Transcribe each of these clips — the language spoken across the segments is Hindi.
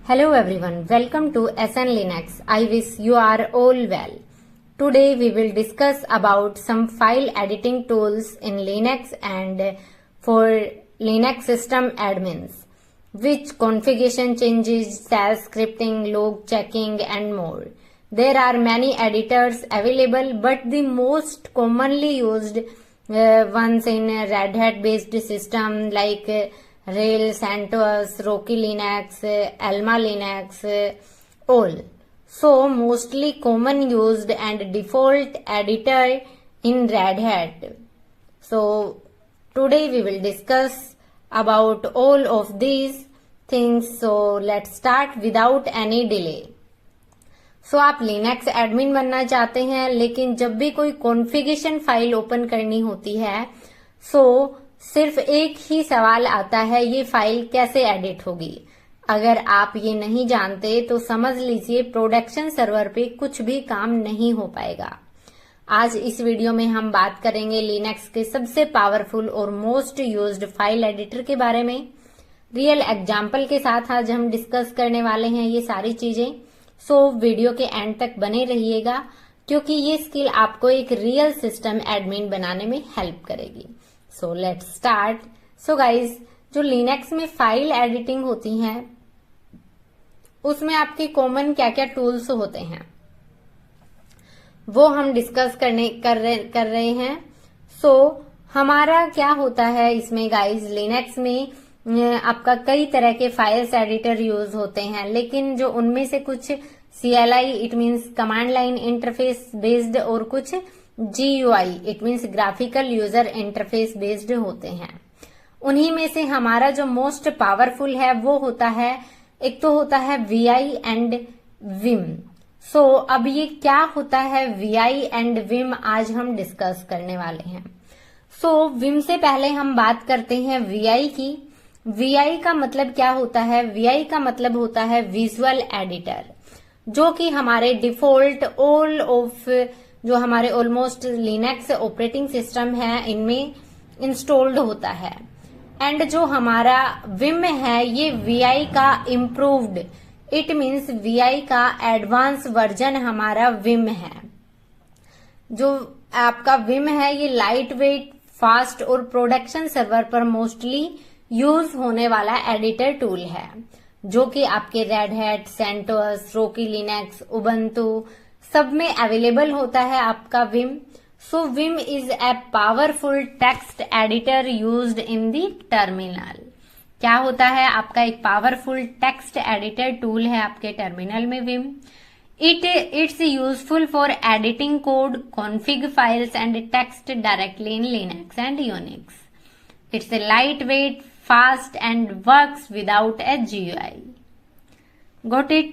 Hello everyone, welcome to SN Linux. I wish you are all well. Today we will discuss about some file editing tools in Linux and for Linux system admins, which configuration changes, shell scripting, log checking and more. There are many editors available, but the most commonly used ones in Red Hat based system like Rails, CentOS, Rocky Linux, Alma Linux, all. So mostly common used and default editor in Red Hat. So today we will discuss about all of these things. So let's start without any delay. सो आप लिनक्स एडमिन बनना चाहते हैं, लेकिन जब भी कोई कॉन्फ़िगरेशन फाइल ओपन करनी होती है सिर्फ एक ही सवाल आता है, ये फाइल कैसे एडिट होगी। अगर आप ये नहीं जानते तो समझ लीजिए प्रोडक्शन सर्वर पे कुछ भी काम नहीं हो पाएगा। आज इस वीडियो में हम बात करेंगे लिनक्स के सबसे पावरफुल और मोस्ट यूज्ड फाइल एडिटर के बारे में। रियल एग्जाम्पल के साथ आज हम डिस्कस करने वाले हैं ये सारी चीजें। सो वीडियो के एंड तक बने रहिएगा, क्योंकि ये स्किल आपको एक रियल सिस्टम एडमिन बनाने में हेल्प करेगी। So let's start. So guys, जो लिनक्स में फाइल एडिटिंग होती है उसमें आपके कॉमन क्या क्या टूल्स होते हैं वो हम डिस्कस कर रहे हैं। सो हमारा क्या होता है इसमें गाइज, लिनक्स में आपका कई तरह के फाइल्स एडिटर यूज होते हैं, लेकिन जो उनमें से कुछ CLI it means command line interface based और कुछ GUI it means graphical user interface based होते हैं। उन्हीं में से हमारा जो मोस्ट पावरफुल है वो होता है, एक तो होता है VI एंड Vim। सो अब ये क्या होता है VI एंड Vim, आज हम डिस्कस करने वाले हैं। सो Vim से पहले हम बात करते हैं VI की। VI का मतलब क्या होता है? VI का मतलब होता है विजुअल एडिटर, जो कि हमारे डिफॉल्ट ऑल ऑफ जो हमारे ऑलमोस्ट लिनक्स ऑपरेटिंग सिस्टम है इनमें इंस्टॉल्ड होता है। एंड जो हमारा Vim है ये VI का इम्प्रूव्ड इट मीन्स VI का एडवांस वर्जन हमारा Vim है। जो आपका Vim है ये लाइट वेट, फास्ट और प्रोडक्शन सर्वर पर मोस्टली यूज होने वाला एडिटर टूल है, जो कि आपके Red Hat, CentOS, Rocky Linux, Ubuntu सब में अवेलेबल होता है आपका Vim। So Vim is a powerful text editor used in the terminal. क्या होता है? आपका एक पावरफुल टेक्स्ट एडिटर टूल है आपके टर्मिनल में Vim। It's useful for editing code, config files and text directly in Linux and Unix. It's a lightweight, fast and works without a GUI. Got it?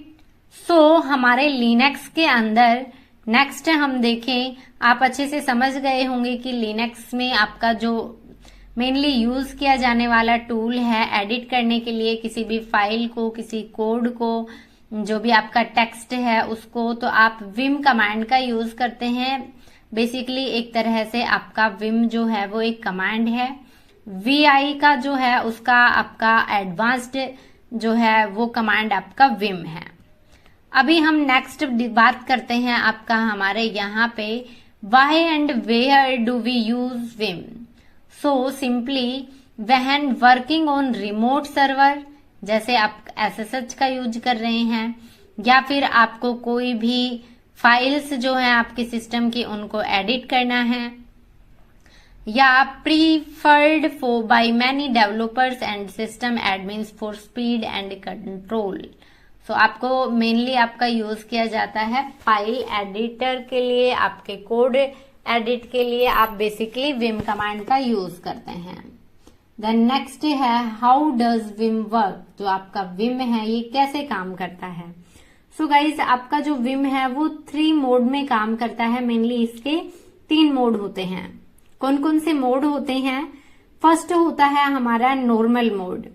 So हमारे Linux के अंदर नेक्स्ट हम देखें, आप अच्छे से समझ गए होंगे कि Linux में आपका जो मेनली यूज किया जाने वाला टूल है एडिट करने के लिए किसी भी फाइल को, किसी कोड को, जो भी आपका टेक्स्ट है उसको, तो आप Vim कमांड का यूज करते हैं। बेसिकली एक तरह से आपका Vim जो है वो एक कमांड है। VI का जो है उसका आपका एडवांस्ड जो है वो कमांड आपका Vim है। अभी हम नेक्स्ट बात करते हैं आपका हमारे यहाँ पे why and where do we use Vim। So simply when working on remote server, जैसे आप SSH का यूज कर रहे हैं, या फिर आपको कोई भी फाइल्स जो है आपके सिस्टम की उनको एडिट करना है, या preferred for by many developers and system admins for speed and control. So आपको मेनली आपका यूज किया जाता है फाइल एडिटर के लिए, आपके कोड एडिट के लिए आप बेसिकली Vim कमांड का यूज करते हैं। देन नेक्स्ट है हाउ डज Vim वर्क। जो आपका Vim है ये कैसे काम करता है? सो गाइज, आपका जो Vim है वो 3 मोड में काम करता है। मेनली इसके 3 मोड होते हैं। कौन कौन से मोड होते हैं? फर्स्ट होता है हमारा normal mode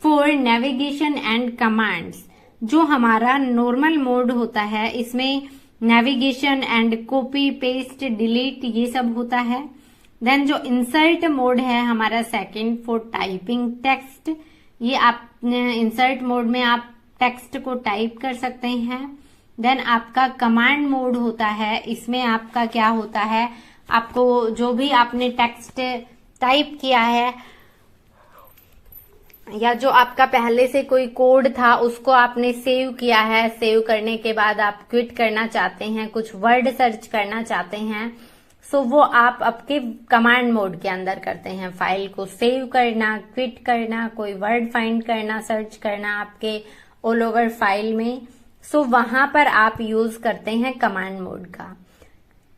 for navigation and commands. जो हमारा नॉर्मल मोड होता है इसमें navigation and copy paste delete ये सब होता है। देन जो इंसर्ट मोड है हमारा सेकंड फॉर टाइपिंग टेक्स्ट, ये आप इंसर्ट मोड में आप टेक्स्ट को टाइप कर सकते हैं। देन आपका कमांड मोड होता है, इसमें आपका क्या होता है, आपको जो भी आपने टेक्स्ट टाइप किया है या जो आपका पहले से कोई कोड था उसको आपने सेव किया है, सेव करने के बाद आप क्विट करना चाहते हैं, कुछ वर्ड सर्च करना चाहते हैं, सो वो आप आपके कमांड मोड के अंदर करते हैं। फाइल को सेव करना, क्विट करना, कोई वर्ड फाइंड करना, सर्च करना आपके ऑल ओवर फाइल में, सो वहां पर आप यूज करते हैं कमांड मोड का।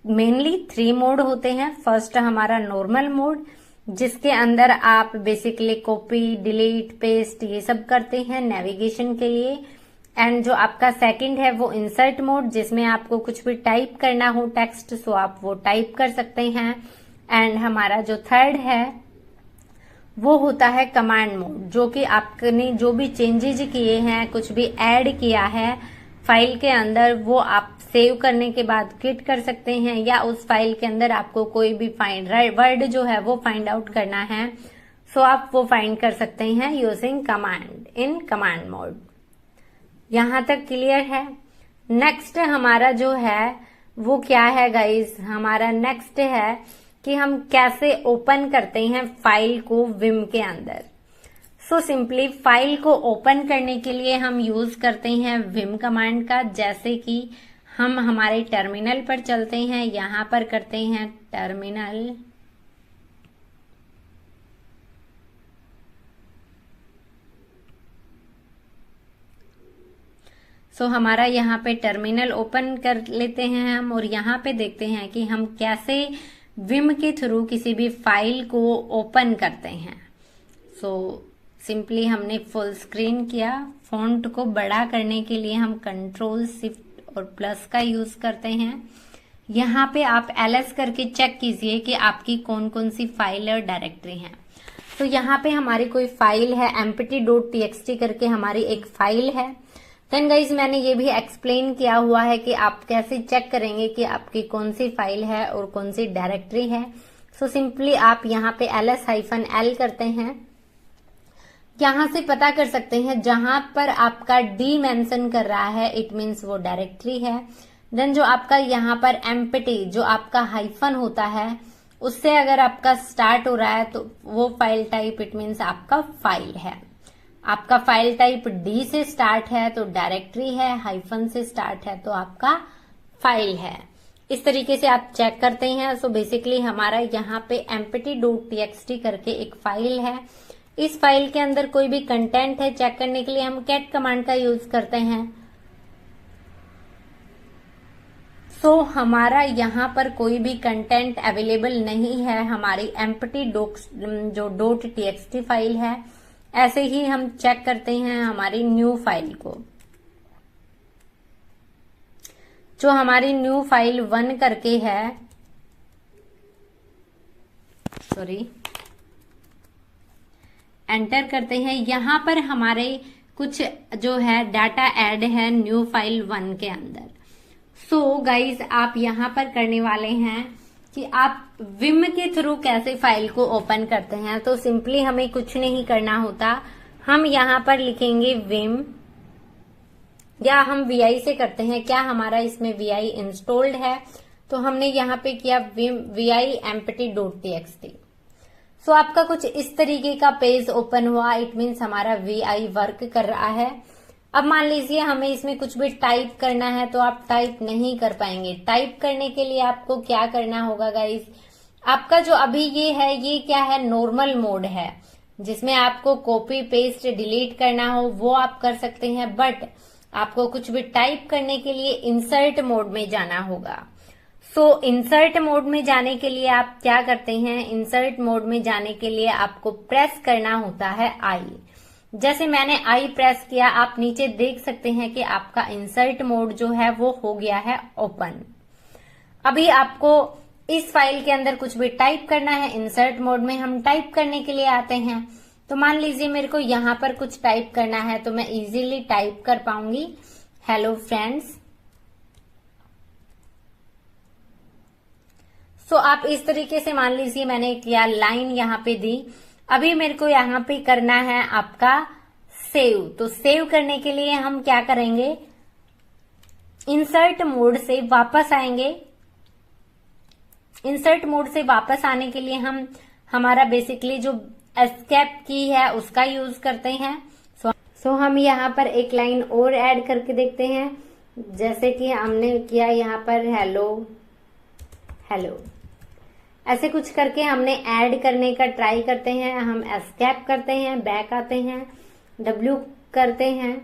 मेनली 3 मोड होते हैं। फर्स्ट हमारा नॉर्मल मोड, जिसके अंदर आप बेसिकली कॉपी, डिलीट, पेस्ट ये सब करते हैं नेविगेशन के लिए। एंड जो आपका सेकंड है वो इंसर्ट मोड, जिसमें आपको कुछ भी टाइप करना हो टेक्स्ट, सो आप वो टाइप कर सकते हैं। एंड हमारा जो थर्ड है वो होता है कमांड मोड, जो कि आपने जो भी चेंजेस किए हैं, कुछ भी ऐड किया है फाइल के अंदर, वो आप सेव करने के बाद क्विट कर सकते हैं, या उस फाइल के अंदर आपको कोई भी वर्ड जो है वो फाइंड आउट करना है, सो आप वो फाइंड कर सकते हैं using command in command mode. यहां तक क्लियर है। नेक्स्ट हमारा जो है वो क्या है गाइस, हमारा नेक्स्ट है कि हम कैसे ओपन करते हैं फाइल को विम के अंदर। सो सिंपली फाइल को ओपन करने के लिए हम यूज करते हैं विम कमांड का। जैसे कि हम हमारे टर्मिनल पर चलते हैं, यहां पर करते हैं टर्मिनल, सो हमारा यहाँ पे टर्मिनल ओपन कर लेते हैं हम, और यहाँ पे देखते हैं कि हम कैसे विम के थ्रू किसी भी फाइल को ओपन करते हैं। सो सिंपली हमने फुल स्क्रीन किया। फॉन्ट को बड़ा करने के लिए हम कंट्रोल शिफ्ट और प्लस का यूज करते हैं। यहाँ पे आप ls करके चेक कीजिए कि आपकी कौन कौन सी फाइल और डायरेक्टरी है। तो यहाँ पे हमारी कोई फाइल है empty.txt करके हमारी एक फाइल है। देन गाइज मैंने ये भी एक्सप्लेन किया हुआ है कि आप कैसे चेक करेंगे कि आपकी कौन सी फाइल है और कौन सी डायरेक्टरी है। सो सिंपली आप यहाँ पे ls-l करते हैं। यहां से पता कर सकते हैं जहां पर आपका डी मेंशन कर रहा है, इट मीन्स वो डायरेक्टरी है। देन जो आपका यहाँ पर एम्प्टी, जो आपका हाइफन होता है, उससे अगर आपका स्टार्ट हो रहा है तो वो फाइल टाइप, इट मीन्स आपका फाइल है। आपका फाइल टाइप डी से स्टार्ट है तो डायरेक्टरी है, हाइफन से स्टार्ट है तो आपका फाइल है। इस तरीके से आप चेक करते हैं। सो बेसिकली हमारा यहाँ पे empty.txt करके एक फाइल है। इस फाइल के अंदर कोई भी कंटेंट है, चेक करने के लिए हम कैट कमांड का यूज करते हैं। सो हमारा यहाँ पर कोई भी कंटेंट अवेलेबल नहीं है हमारी empty जो .txt फाइल है। ऐसे ही हम चेक करते हैं हमारी न्यू फाइल को, जो हमारी न्यू फाइल 1 करके है, सॉरी, एंटर करते हैं। यहां पर हमारे कुछ जो है डाटा ऐड है न्यू फाइल 1 के अंदर। सो गाइज आप यहां पर करने वाले हैं कि आप विम के थ्रू कैसे फाइल को ओपन करते हैं। तो सिंपली हमें कुछ नहीं करना होता, हम यहाँ पर लिखेंगे विम, या हम vi से करते हैं। क्या हमारा इसमें vi इंस्टॉल्ड है, तो हमने यहाँ पे किया विम vi empty.txt। सो आपका कुछ इस तरीके का पेज ओपन हुआ, इट मीन्स हमारा vi वर्क कर रहा है। अब मान लीजिए हमें इसमें कुछ भी टाइप करना है तो आप टाइप नहीं कर पाएंगे। टाइप करने के लिए आपको क्या करना होगा गाइस, आपका जो अभी ये है, ये क्या है, नॉर्मल मोड है, जिसमें आपको कॉपी पेस्ट डिलीट करना हो वो आप कर सकते हैं। बट आपको कुछ भी टाइप करने के लिए इंसर्ट मोड में जाना होगा। सो इंसर्ट मोड में जाने के लिए आप क्या करते हैं, इंसर्ट मोड में जाने के लिए आपको प्रेस करना होता है आई। जैसे मैंने आई प्रेस किया, आप नीचे देख सकते हैं कि आपका इंसर्ट मोड जो है वो हो गया है ओपन। अभी आपको इस फाइल के अंदर कुछ भी टाइप करना है, इंसर्ट मोड में हम टाइप करने के लिए आते हैं। तो मान लीजिए मेरे को यहाँ पर कुछ टाइप करना है तो मैं इजीली टाइप कर पाऊंगी, हेलो फ्रेंड्स। सो आप इस तरीके से मान लीजिए मैंने किया, लाइन यहाँ पे दी। अभी मेरे को यहाँ पे करना है आपका सेव। तो सेव करने के लिए हम क्या करेंगे, इंसर्ट मोड से वापस आएंगे। इंसर्ट मोड से वापस आने के लिए हम हमारा बेसिकली जो एस्केप की है उसका यूज करते हैं। सो हम यहाँ पर एक लाइन और ऐड करके देखते हैं, जैसे कि हमने किया यहाँ पर हेलो हेलो, ऐसे कुछ करके हमने ऐड करने का ट्राई करते हैं। हम एस्केप करते हैं, बैक आते हैं, W करते हैं।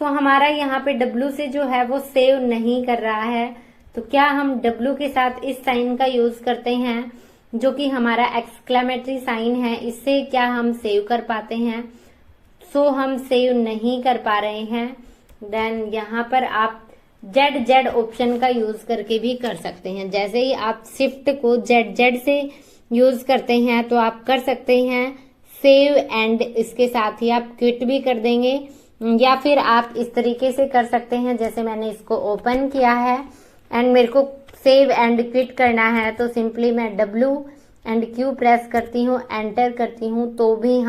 सो हमारा यहाँ पे W से जो है वो सेव नहीं कर रहा है, तो क्या हम W के साथ इस साइन का यूज करते हैं जो कि हमारा एक्सक्लेमेटरी साइन है, इससे क्या हम सेव कर पाते हैं? सो हम सेव नहीं कर पा रहे हैं। देन यहाँ पर आप Z ऑप्शन का यूज करके भी कर सकते हैं। जैसे ही आप शिफ्ट को Z से यूज करते हैं तो आप कर सकते हैं सेव एंड इसके साथ ही आप क्विट भी कर देंगे, या फिर आप इस तरीके से कर सकते हैं जैसे मैंने इसको ओपन किया है एंड मेरे को सेव एंड क्विट करना है, तो सिंपली मैं W एंड Q प्रेस करती हूँ, एंटर करती हूँ, तो भी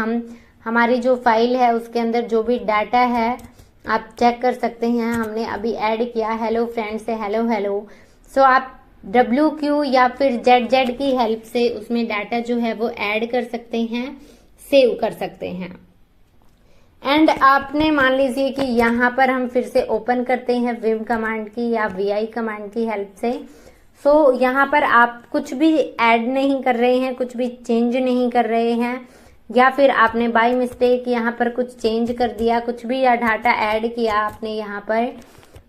हमारी जो फाइल है उसके अंदर जो भी डाटा है आप चेक कर सकते हैं। हमने अभी ऐड किया हेलो फ्रेंड से हेलो हेलो। सो आप WQ या फिर Z की हेल्प से उसमें डाटा जो है वो ऐड कर सकते हैं, सेव कर सकते हैं। एंड आपने मान लीजिए कि यहाँ पर हम फिर से ओपन करते हैं विम कमांड की या VI कमांड की हेल्प से। सो यहाँ पर आप कुछ भी ऐड नहीं कर रहे हैं, कुछ भी चेंज नहीं कर रहे हैं, या फिर आपने बाय मिस्टेक यहाँ पर कुछ चेंज कर दिया, कुछ भी या डाटा ऐड किया आपने यहाँ पर,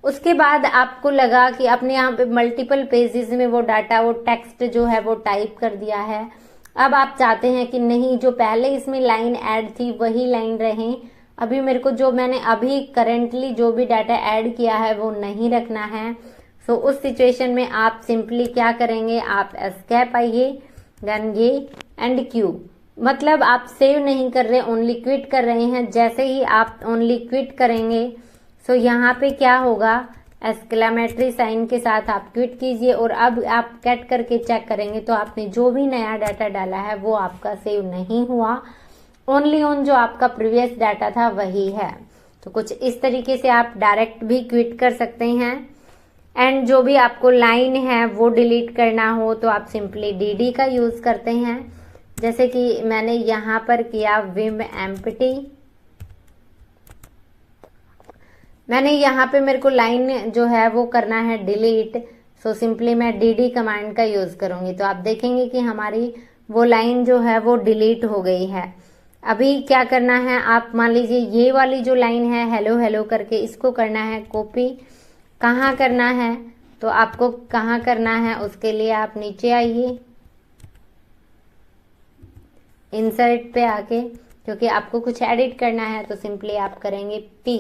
उसके बाद आपको लगा कि आपने यहाँ पे मल्टीपल पेजेस में वो डाटा, वो टेक्स्ट जो है वो टाइप कर दिया है। अब आप चाहते हैं कि नहीं, जो पहले इसमें लाइन ऐड थी वही लाइन रहे, अभी मेरे को जो मैंने अभी करेंटली जो भी डाटा ऐड किया है वो नहीं रखना है। सो उस सिचुएशन में आप सिंपली क्या करेंगे, आप एस्केप आइए, देन ये एंड Q, मतलब आप सेव नहीं कर रहे, ओनली क्विट कर रहे हैं। जैसे ही आप ओनली क्विट करेंगे सो यहाँ पे क्या होगा, एक्सक्लेमेटरी साइन के साथ आप क्विट कीजिए और अब आप कट करके चेक करेंगे तो आपने जो भी नया डाटा डाला है वो आपका सेव नहीं हुआ, ओनली ऑन जो आपका प्रीवियस डाटा था वही है। तो कुछ इस तरीके से आप डायरेक्ट भी क्विट कर सकते हैं। एंड जो भी आपको लाइन है वो डिलीट करना हो तो आप सिंपली DD का यूज करते हैं, जैसे कि मैंने यहाँ पर किया विम एम्प्टी। मैंने यहाँ पे मेरे को लाइन जो है वो करना है डिलीट, सो सिंपली मैं DD कमांड का यूज करूंगी, तो आप देखेंगे कि हमारी वो लाइन जो है वो डिलीट हो गई है। अभी क्या करना है, आप मान लीजिए ये वाली जो लाइन है हेलो हेलो करके, इसको करना है कॉपी। कहाँ करना है, तो आपको कहाँ करना है उसके लिए आप नीचे आइए, इंसर्ट पे आके, क्योंकि आपको कुछ एडिट करना है तो सिंपली आप करेंगे P,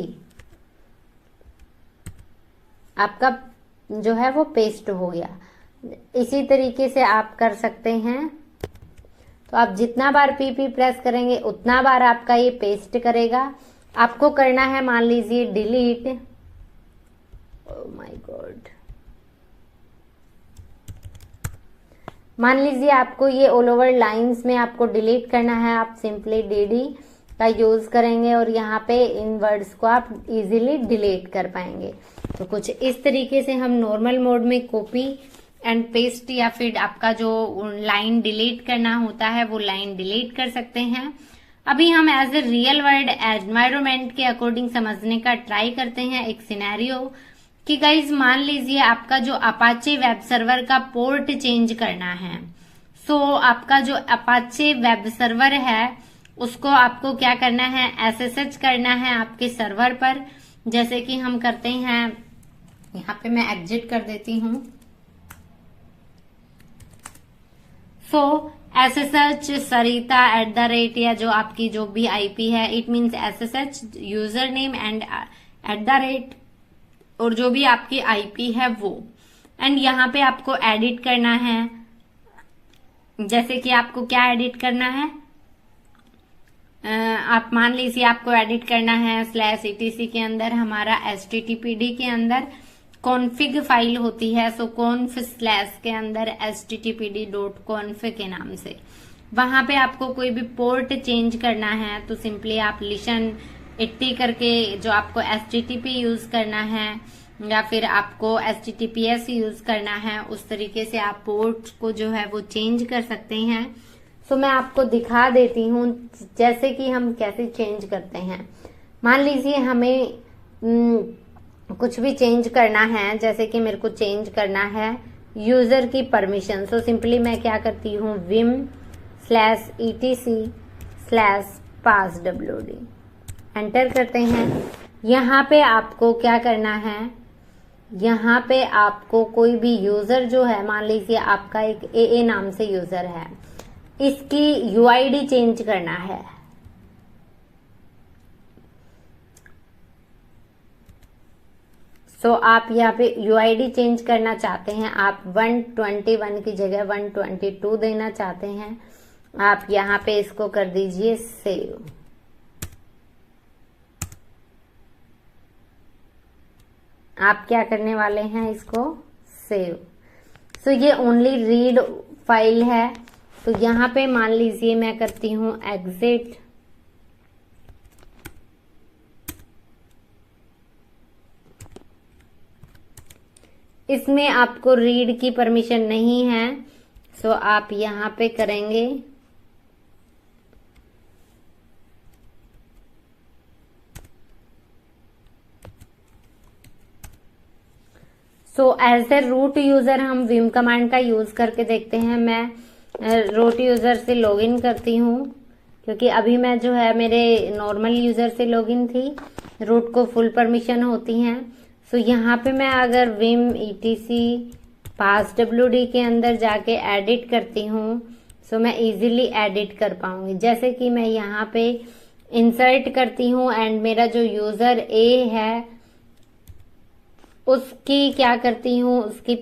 आपका जो है वो पेस्ट हो गया। इसी तरीके से आप कर सकते हैं। तो आप जितना बार P प्रेस करेंगे उतना बार आपका ये पेस्ट करेगा। आपको करना है मान लीजिए डिलीट, ओह माय गॉड, मान लीजिए आपको ये ऑल ओवर लाइंस में आपको डिलीट करना है, आप सिंपली DD का यूज करेंगे और यहाँ पे इन वर्ड्स को आप इजीली डिलीट कर पाएंगे। तो कुछ इस तरीके से हम नॉर्मल मोड में कॉपी एंड पेस्ट या फिर आपका जो लाइन डिलीट करना होता है वो लाइन डिलीट कर सकते हैं। अभी हम as a real world environment के अकॉर्डिंग समझने का ट्राई करते हैं एक सिनेरियो कि गाइज मान लीजिए आपका जो अपाचे वेब सर्वर का पोर्ट चेंज करना है। सो आपका जो अपाचे वेब सर्वर है उसको आपको क्या करना है, SSH करना है आपके सर्वर पर, जैसे कि हम करते हैं। यहाँ पे मैं एग्जिट कर देती हूँ। सो SSH sarita@, या जो आपकी जो भी IP है, it means SSH user name and @ और जो भी आपकी IP है वो। एंड यहाँ पे आपको एडिट करना है, जैसे कि आपको क्या एडिट करना है, आप मान लीजिए आपको एडिट करना है /etc के अंदर हमारा httpd के अंदर कॉन्फ़िग फाइल होती है। सो कॉन्फ / के अंदर httpd.conf के नाम से वहां पे आपको कोई भी पोर्ट चेंज करना है तो सिंपली आप लिसन 80 करके जो आपको HTTP यूज करना है या फिर आपको HTTPS यूज करना है, उस तरीके से आप पोर्ट को जो है वो चेंज कर सकते हैं। सो मैं आपको दिखा देती हूँ जैसे कि हम कैसे चेंज करते हैं। मान लीजिए हमें कुछ भी चेंज करना है, जैसे कि मेरे को चेंज करना है यूजर की परमिशन। सो सिंपली मैं क्या करती हूँ, vim/etc/passwd एंटर करते हैं। यहाँ पे आपको क्या करना है, यहाँ पे आपको कोई भी यूजर जो है, मान लीजिए आपका एक AA नाम से यूजर है, इसकी UID चेंज करना है। सो आप यहाँ पे UID चेंज करना चाहते हैं, आप 121 की जगह 122 देना चाहते हैं, आप यहाँ पे इसको कर दीजिए सेव। आप क्या करने वाले हैं, इसको सेव। सो ये ओनली रीड फाइल है। तो यहाँ पे मान लीजिए मैं करती हूँ एग्जिट। इसमें आपको रीड की परमिशन नहीं है, सो आप यहाँ पे करेंगे so as a root user हम विम कमांड का यूज करके देखते हैं। मैं रूट यूजर से लॉगिन करती हूँ, क्योंकि अभी मैं जो है मेरे नॉर्मल यूजर से लॉगिन थी, रूट को फुल परमिशन होती हैं। सो यहाँ पे मैं अगर vim etc passwd के अंदर जाके एडिट करती हूँ, सो मैं इजीली एडिट कर पाऊंगी। जैसे कि मैं यहाँ पे इंसर्ट करती हूँ एंड मेरा जो यूजर A है उसकी क्या करती हूँ, उसकी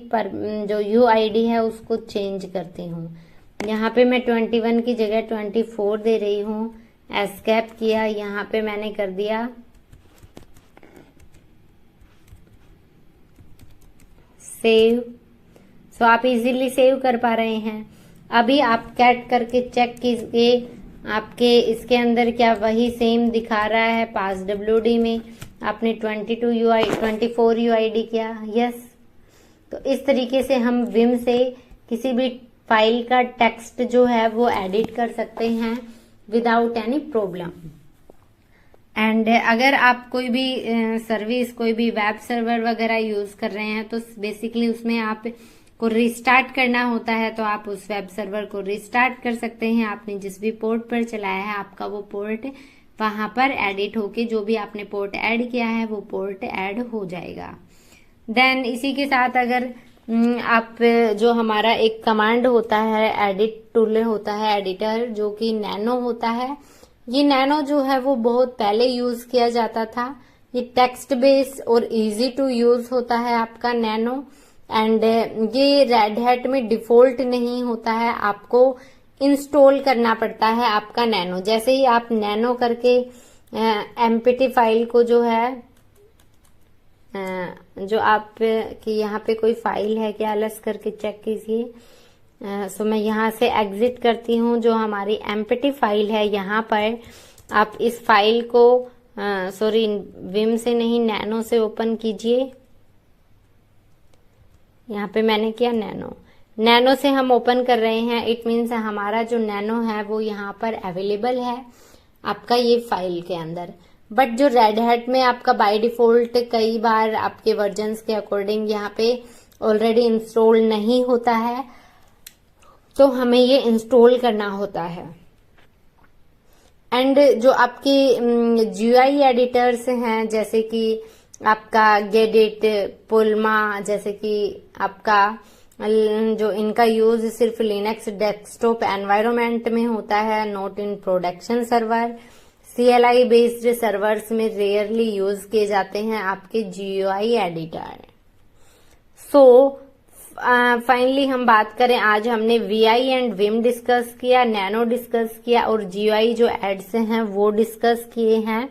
जो UID है उसको चेंज करती हूँ। यहाँ पे मैं 21 की जगह 24 दे रही हूँ। एस्केप किया, यहाँ पे मैंने कर दिया सेव। सो आप इजीली सेव कर पा रहे हैं। अभी आप कैट करके चेक कीजिए आपके इसके अंदर क्या वही सेम दिखा रहा है। passwd में आपने 24 UID किया, यस। तो इस तरीके से हम विम से किसी भी फाइल का टेक्स्ट जो है वो एडिट कर सकते हैं विदाउट एनी प्रॉब्लम। एंड अगर आप कोई भी सर्विस, कोई भी वेब सर्वर वगैरह यूज कर रहे हैं, तो बेसिकली उसमें आप को रिस्टार्ट करना होता है, तो आप उस वेब सर्वर को रिस्टार्ट कर सकते हैं। आपने जिस भी पोर्ट पर चलाया है, आपका वो पोर्ट वहां पर एडिट होके जो भी आपने पोर्ट ऐड किया है वो पोर्ट ऐड हो जाएगा। देन इसी के साथ अगर आप जो हमारा एक कमांड होता है, एडिट टूल होता है, एडिटर, जो कि नैनो होता है। ये नैनो जो है वो बहुत पहले यूज किया जाता था। ये टेक्स्ट बेस्ड और इजी टू यूज होता है आपका नैनो। एंड ये रेड हैट में डिफॉल्ट नहीं होता है, आपको इंस्टॉल करना पड़ता है आपका नैनो। जैसे ही आप नैनो करके एमपीटी फाइल को जो है जो आप कि यहाँ पे कोई फाइल है क्या, अलस करके चेक कीजिए। सो मैं यहाँ से एग्जिट करती हूँ। जो हमारी एमपीटी फाइल है, यहाँ पर आप इस फाइल को सॉरी विम से नहीं नैनो से ओपन कीजिए। यहाँ पे मैंने किया नैनो से हम ओपन कर रहे हैं। इट मीन्स हमारा जो नैनो है वो यहाँ पर अवेलेबल है आपका ये फाइल के अंदर। बट जो रेड हैट में आपका बाय डिफॉल्ट कई बार आपके वर्जन्स के अकॉर्डिंग यहाँ पे ऑलरेडी इंस्टॉल नहीं होता है, तो हमें ये इंस्टॉल करना होता है। एंड जो आपकी GUI एडिटर्स हैं, जैसे कि आपका गेडिट, पुलमा, जैसे कि आपका जो इनका यूज सिर्फ लिनक्स डेस्कटॉप एनवायरनमेंट में होता है, not in production server. CLI based servers में रेयरली यूज किए जाते हैं आपके GUI एडिटर। सो फाइनली हम बात करें, आज हमने VI एंड विम डिस्कस किया, नैनो डिस्कस किया और GUI जो एड्स हैं वो डिस्कस किए हैं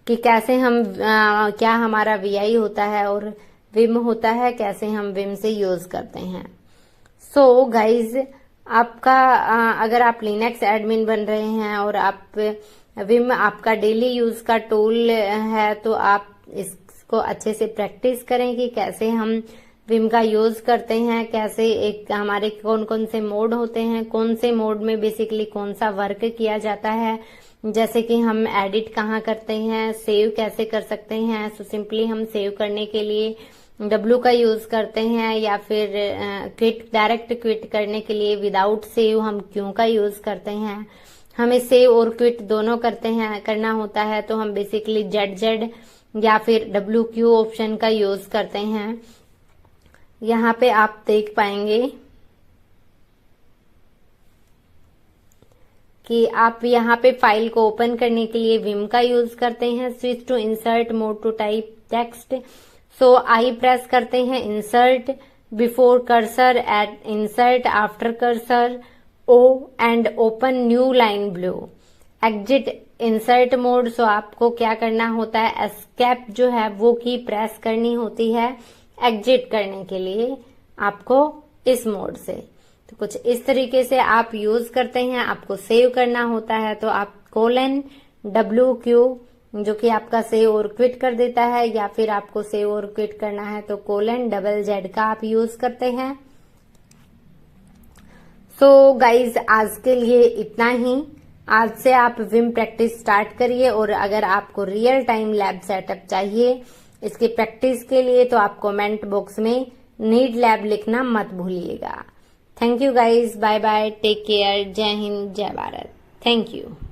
कि कैसे हम क्या हमारा VI होता है और विम होता है, कैसे हम विम से यूज करते हैं। सो गाइज, आपका अगर आप लिनक्स एडमिन बन रहे हैं और आप विम आपका डेली यूज का टूल है, तो आप इसको अच्छे से प्रैक्टिस करें कि कैसे हम विम का यूज करते हैं, कैसे एक हमारे कौन कौन से मोड होते हैं, कौन से मोड में बेसिकली कौन सा वर्क किया जाता है, जैसे कि हम एडिट कहाँ करते हैं, सेव कैसे कर सकते हैं। सो सिंपली हम सेव करने के लिए W का यूज करते हैं, या फिर क्विट डायरेक्ट क्विट करने के लिए विदाउट सेव हम Q का यूज करते हैं। हमें सेव और क्विट दोनों करना होता है, तो हम बेसिकली ZZ या फिर WQ ऑप्शन का यूज करते हैं। यहाँ पे आप देख पाएंगे कि आप यहाँ पे फाइल को ओपन करने के लिए विम का यूज करते हैं। Switch to insert mode to type text, so I press करते हैं insert before cursor, at insert after cursor, O and open new line below. Exit insert mode, so आपको क्या करना होता है, एस्केप जो है वो की प्रेस करनी होती है एग्जिट करने के लिए आपको इस मोड से। तो कुछ इस तरीके से आप यूज करते हैं। आपको सेव करना होता है तो आप :WQ जो कि आपका सेव और क्विट कर देता है, या फिर आपको सेव और क्विट करना है तो :ZZ का आप यूज करते हैं। सो गाइज आज के लिए इतना ही। आज से आप विम प्रैक्टिस स्टार्ट करिए, और अगर आपको रियल टाइम लैब सेटअप चाहिए इसकी प्रैक्टिस के लिए तो आप कमेंट बॉक्स में नीड लैब लिखना मत भूलिएगा। Thank you guys, bye bye, take care, जय हिंद, जय भारत, थैंक यू।